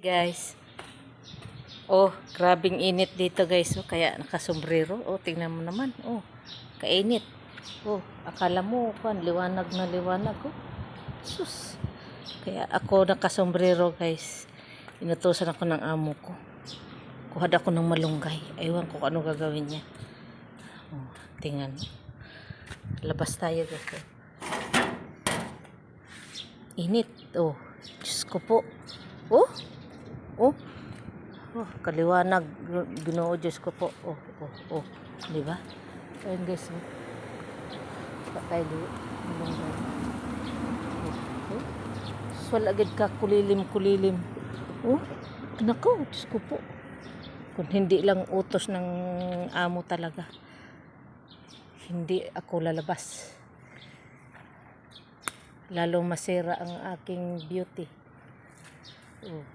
Guys. Oh, grabing init dito guys. Oh, kaya nakasombrero. Oh, tingnan mo naman. Oh, kainit. Oh, akala mo kan liwanag na liwanag. Oh. Sus. Kaya ako nakasombrero guys. Inutusan ako ng amo ko. Kuha ako ng malunggay. Aywan ko kung ano gagawin niya. Oh, tingnan. Labas tayo guys. Oh. Init. Oh, Diyos ko po. Oh. Oh. Oh, kaliwanag. Ginoo Diyos ko po. Oh, oh, oh. Di ba? Ayun guys. Oh. Patay di. Malunggay. Oh. Oh. Swal agad ka kulilim. Oh. Nako, Diyos ko po. Kung hindi lang utos ng amo talaga. Hindi ako lalabas. Lalo masira ang aking beauty. Oh.